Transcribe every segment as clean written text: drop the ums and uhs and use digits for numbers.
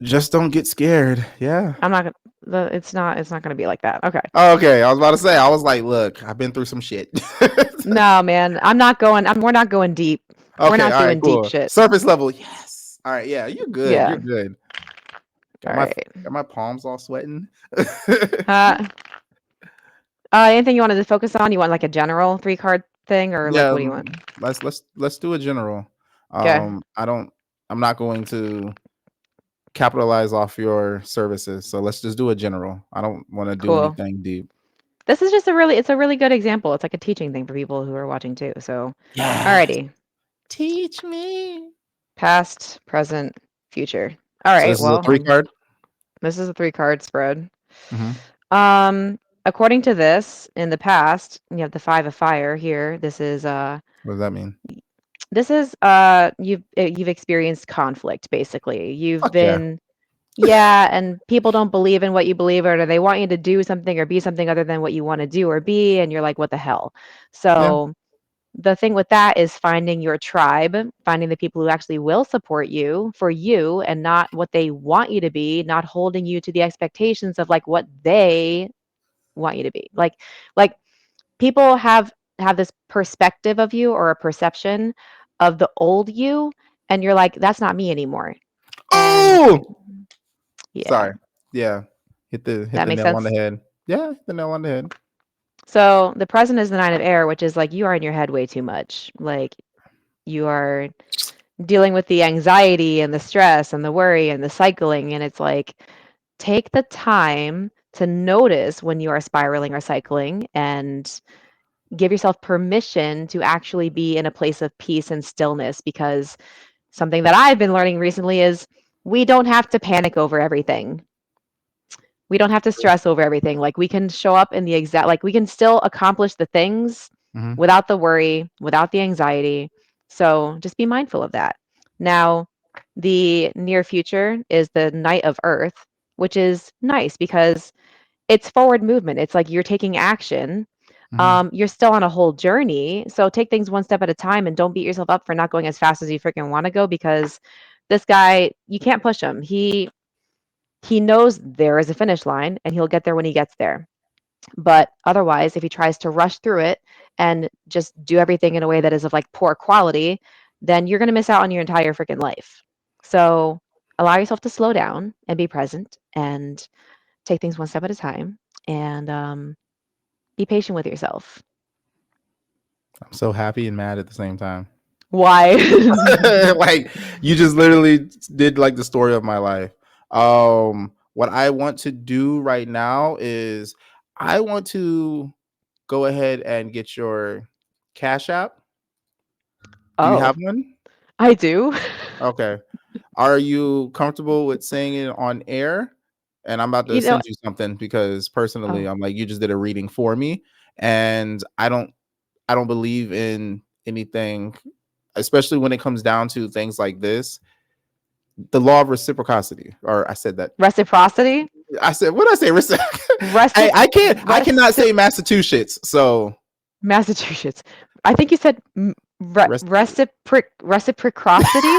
Just don't get scared. Yeah. I'm not gonna. It's not gonna be like that. Okay. Oh, okay. I was about to say. I was like, look, I've been through some shit. No, man. I'm not going. We're not going deep. We're Okay. not All right. doing deep Cool. shit. Surface level. Yes. All right. Yeah. You're good. You're Yeah. good. All Got my right. got my palms all sweating. Uh, anything you wanted to focus on? You want like a general 3 card thing, or like Yeah. what do you want? Let's do a general. Okay. I don't. I'm not going to capitalize off your services. So let's just do a general. I don't want to do Cool. anything deep. This is just it's a really good example. It's like a teaching thing for people who are watching too. So, Yes. alrighty. Teach me. Past, present, future. All So right. this is a Well, three card. this is a 3 card spread. Mm-hmm. According to this, in the past, you have the 5 of fire here. What does that mean? You've experienced conflict basically. You've Fuck yeah. been Yeah, and people don't believe in what you believe or they want you to do something or be something other than what you want to do or be, and you're like, what the hell? Yeah. So the thing with that is finding your tribe, finding the people who actually will support you for you and not what they want you to be, not holding you to the expectations of like what they want you to be. Like people have this perspective of you or a perception of the old you, and you're like, that's not me anymore. And Oh, yeah, sorry. Yeah. Hit that the makes nail on the sense. head. Yeah, hit the nail on the head. So the present is the 9 of air, which is like you are in your head way too much. Like you are dealing with the anxiety and the stress and the worry and the cycling. And it's like, take the time to notice when you are spiraling or cycling and give yourself permission to actually be in a place of peace and stillness. Because something that I've been learning recently is we don't have to panic over everything. We don't have to stress over everything. Like we can show up in the exact, like we can still accomplish the things Mm-hmm. without the worry, without the anxiety. So just be mindful of that. Now, the near future is the Knight of Earth, which is nice because it's forward movement. It's like you're taking action. Mm-hmm. You're still on a whole journey. So take things one step at a time and don't beat yourself up for not going as fast as you freaking want to go because this guy, you can't push him. He knows there is a finish line and he'll get there when he gets there. But otherwise, if he tries to rush through it and just do everything in a way that is of like poor quality, then you're going to miss out on your entire freaking life. So allow yourself to slow down and be present and take things one step at a time and be patient with yourself. I'm so happy and mad at the same time. Why? Like you just literally did like the story of my life. What I want to do right now is I want to go ahead and get your Cash App. Do you Oh, have one? I do. Okay. Are you comfortable with saying it on air? And I'm about to You know, send you something because personally, oh, I'm like, you just did a reading for me, and I don't believe in anything, especially when it comes down to things like this. The law of reciprocity, or I said that. reciprocity, I said what did I say? recip, I can't. I cannot recip, say Massachusetts. So Massachusetts. I think you said rest. reciprocity.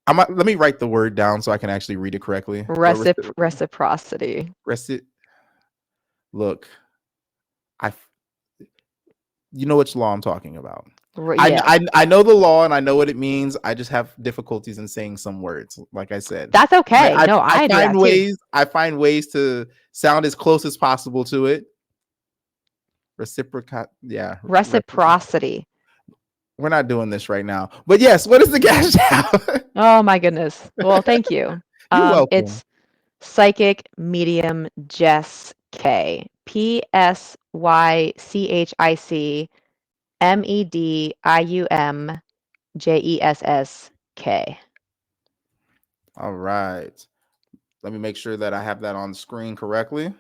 Let me write the word down so I can actually read it correctly. What Reciprocity. reci- Look, I you know which law I'm talking about. Yeah, I know the law and I know what it means. I just have difficulties in saying some words. Like I said, that's okay. No, I I do find that too. ways. I find ways to sound as close as possible to it. Reciprocate. Yeah. Reciprocity. We're not doing this right now. But yes, what is the cash out? Oh my goodness. Well, thank you. You're welcome. It's Psychic Medium Jess K. PSYCHICMediumJESSK. All right. Let me make sure that I have that on the screen correctly.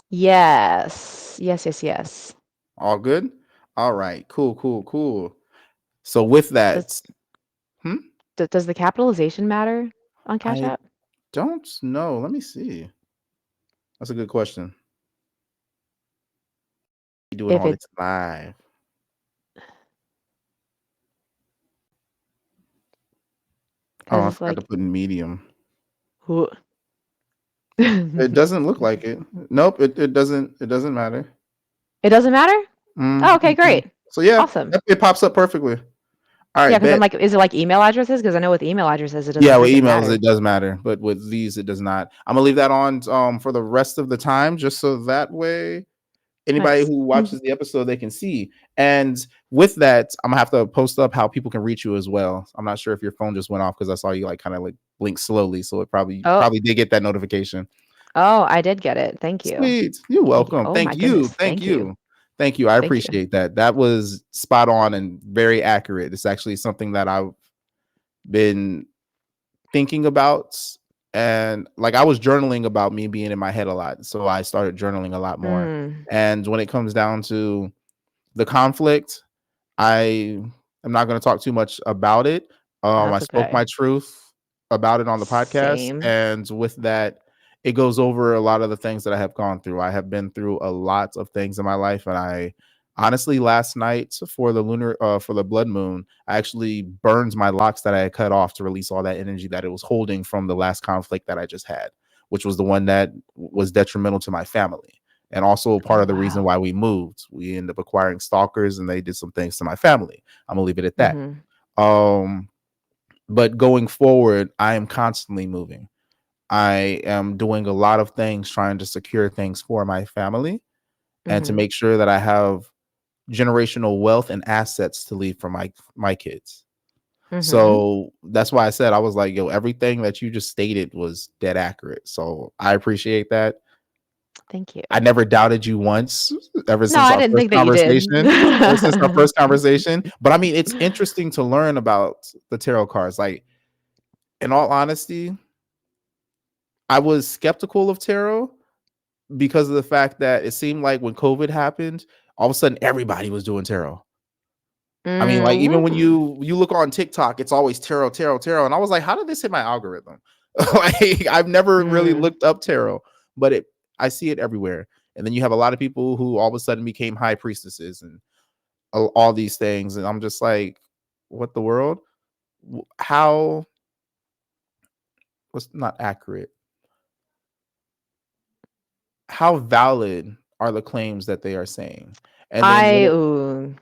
Yes. Yes, yes, yes. All good. All right. Cool. Cool. Cool. So with Does that, hmm? does the capitalization matter on Cash I App? don't know. Let me see. That's a good question. You doing If all it this live. Oh, I because forgot to like, put in medium. who- It doesn't look like it. Nope, it doesn't. It doesn't matter. it doesn't matter. Oh, okay, Mm-mm. great, So yeah, awesome. it pops up perfectly. All Yeah, right, because I'm bet. like, is it like email addresses? Because I know with email addresses, it Yeah, doesn't with freaking emails matter. it does matter, but with these it does not. I'm gonna leave that on for the rest of the time, just so that way anybody Nice. who watches the episode they can see. And with that, I'm gonna have to post up how people can reach you as well. I'm not sure if your phone just went off because I saw you like kind of like blink slowly, so it Oh, probably did get that notification. oh, I did get it. Thank you. Sweet. You're Thank you. welcome. Oh Thank my you. goodness. Thank Thank you. you. Thank you. I Thank you. appreciate that. That was spot on and very accurate. It's actually something that I've been thinking about. And like I was journaling about me being in my head a lot. So I started journaling a lot more. Mm, And when it comes down to the conflict, I am not going to talk too much about it. I that's spoke okay. my truth about it on the podcast, Same. and with that, it goes over a lot of the things that I have gone through. I have been through a lot of things in my life, and I honestly, last night for the blood moon, I actually burned my locks that I had cut off to release all that energy that it was holding from the last conflict that I just had, which was the one that was detrimental to my family and also part Oh of the reason wow. why we moved. We ended up acquiring stalkers and they did some things to my family. I'm gonna leave it at that. Mhm. Um, but going forward, I am constantly moving. I am doing a lot of things trying to secure things for my family and to Mhm. make sure that I have generational wealth and assets to leave for my kids. Mhm. So that's why I said I was like, yo, everything that you just stated was dead accurate. So I appreciate that. Thank you. I never doubted you once ever No, since I our didn't first think that you did. conversation. Ever since our first conversation. But I mean, it's interesting to learn about the tarot cards. Like, in all honesty, I was skeptical of tarot because of the fact that it seemed like when COVID happened, all of a sudden everybody was doing tarot. I mean, like even when Mm. you look on TikTok, it's always tarot, tarot, tarot, and I was like, how did this hit my algorithm? Like I've never really Mm. looked up tarot, but I see it everywhere. And then you have a lot of people who all of a sudden became high priestesses and all these things, and I'm just like, what the world? How was not accurate? How valid are the claims that they are saying? And then when I it, ooh.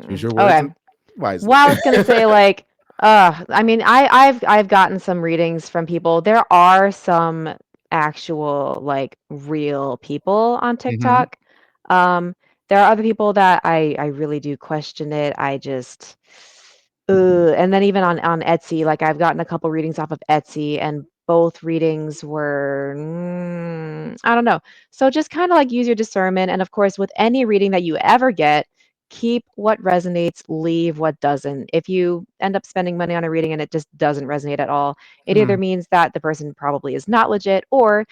choose your words Okay. and wisely. Well, I was gonna say like, I mean, I've gotten some readings from people. There are some actual like real people on Hmm. TikTok. Um, there are other people that I really do question it. I just, and then even on Etsy, like I've gotten a couple readings off of Etsy, and both readings were, I don't know. So just kind of like use your discernment, and of course, with any reading that you ever get, keep what resonates, leave what doesn't. If you end up spending money on a reading and it just doesn't resonate at all, it either means that the person probably is not legit, or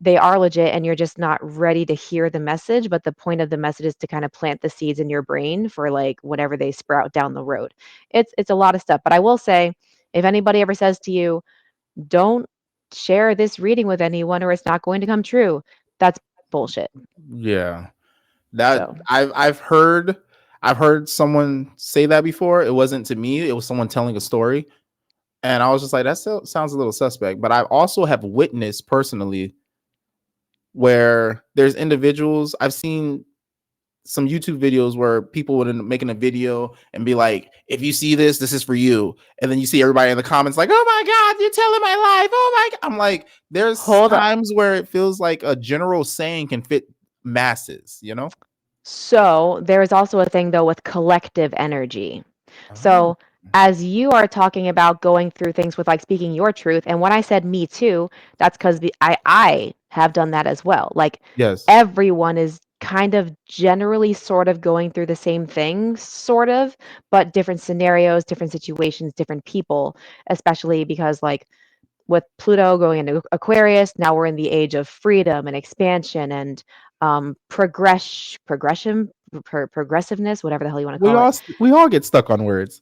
they are legit and you're just not ready to hear the message, but the point of the message is to kind of plant the seeds in your brain for like whenever they sprout down the road. It's a lot of stuff, but I will say, if anybody ever says to you, don't share this reading with anyone or it's not going to come true, that's bullshit. Yeah, that So, I've heard someone say that before. It wasn't to me; it was someone telling a story, and I was just like, that sounds a little suspect. But I also have witnessed personally where there's individuals I've seen some YouTube videos where people would end up making a video and be like, if you see this, this is for you. And then you see everybody in the comments like, oh my God, you're telling my life. Oh my God. I'm like, there's hold up. times where it feels like a general saying can fit masses, you know? So there is also a thing though with collective energy. Oh, So as you are talking about going through things with like speaking your truth, and when I said me too, that's because I have done that as well. Like yes. everyone is kind of generally sort of going through the same thing, sort of, but different scenarios, different situations, different people, especially because like with Pluto going into Aquarius, now we're in the age of freedom and expansion and progression, progressiveness, whatever the hell you want to call it. We all get stuck on words.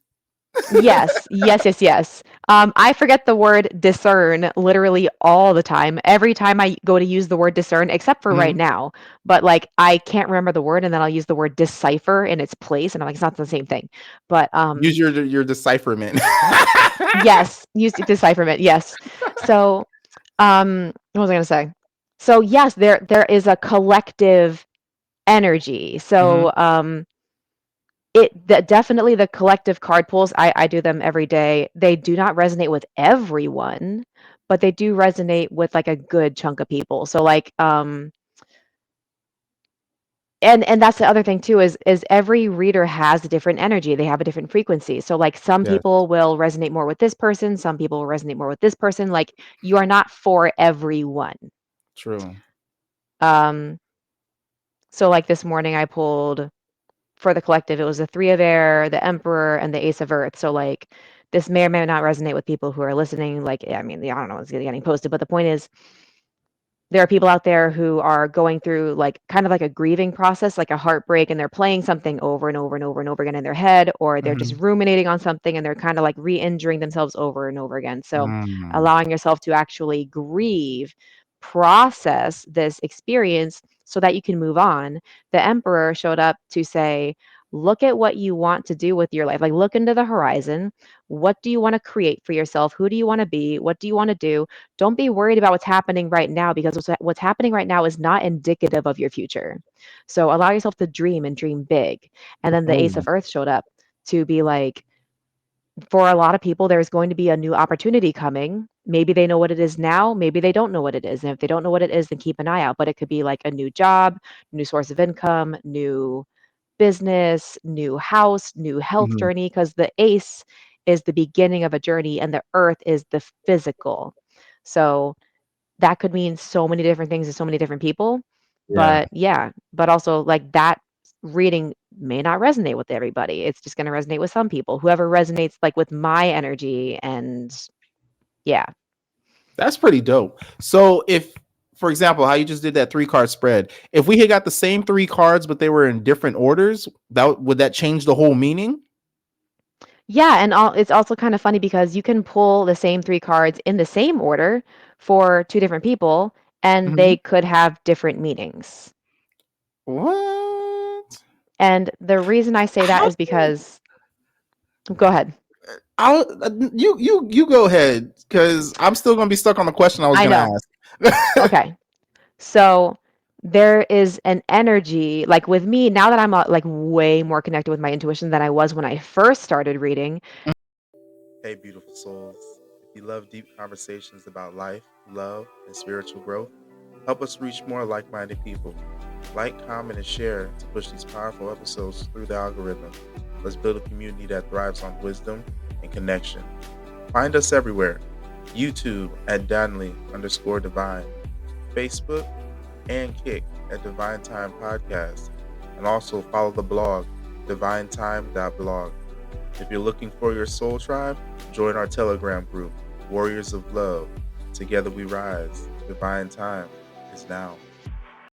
Yes, yes, yes, yes. I forget the word discern literally all the time. Every time I go to use the word discern, except for right Mhm. now, but like I can't remember the word and then I'll use the word decipher in its place and I'm like, it's not the same thing. But Use your decipherment. yes, use decipherment, yes. So what was I gonna say? So yes, there is a collective energy. Mhm. So definitely the collective card pulls, I do them every day. They do not resonate with everyone, but they do resonate with like a good chunk of people. So like and that's the other thing too is every reader has a different energy. They have a different frequency. So like some Yes, people will resonate more with this person, some people will resonate more with this person. Like you are not for everyone. true. Um so like this morning I pulled for the collective, it was the Three of Air, the Emperor, and the Ace of Earth. So like this may or may not resonate with people who are listening. Like, I mean, I don't know what's getting posted, but the point is there are people out there who are going through like kind of like a grieving process, like a heartbreak, and they're playing something over and over and over and over again in their head, or they're just Mhm. ruminating on something and they're kind of like re-injuring themselves over and over again. So Mm. allowing yourself to actually grieve, process this experience so that you can move on. The Emperor showed up to say, look at what you want to do with your life. Like look into the horizon. What do you want to create for yourself? Who do you want to be? What do you want to do? Don't be worried about what's happening right now because what's happening right now is not indicative of your future. So allow yourself to dream and dream big. And then the Ace Oh. of Earth showed up to be like, for a lot of people, there's going to be a new opportunity coming. Maybe they know what it is now. Maybe they don't know what it is. And if they don't know what it is, then keep an eye out. But it could be like a new job, new source of income, new business, new house, new health Mhm. journey, because the ace is the beginning of a journey and the earth is the physical. So that could mean so many different things to so many different people. Yeah. But yeah, but also like that reading may not resonate with everybody. It's just going to resonate with some people. Whoever resonates like with my energy and yeah. That's pretty dope. So if, for example, how you just did that 3 card spread, if we had got the same 3 cards but they were in different orders, that would that change the whole meaning? Yeah, and it's also kind of funny because you can pull the same 3 cards in the same order for 2 different people and Mhm. they could have different meanings. What? And the reason I say that How is do you because go ahead. I'll you go ahead cuz I'm still going to be stuck on the question I was I going to know. ask. Okay. So there is an energy like with me now that I'm like way more connected with my intuition than I was when I first started reading. Hey, beautiful souls. If you love deep conversations about life, love, and spiritual growth, help us reach more like minded people. Like, comment, and share to push these powerful episodes through the algorithm. Let's build a community that thrives on wisdom and connection. Find us everywhere: YouTube at Danley_Divine, Facebook and Kick at Divine Time Podcast, and also follow the blog, divinetime.blog. If you're looking for your soul tribe, join our Telegram group, Warriors of Love. Together we rise. Divine time is now.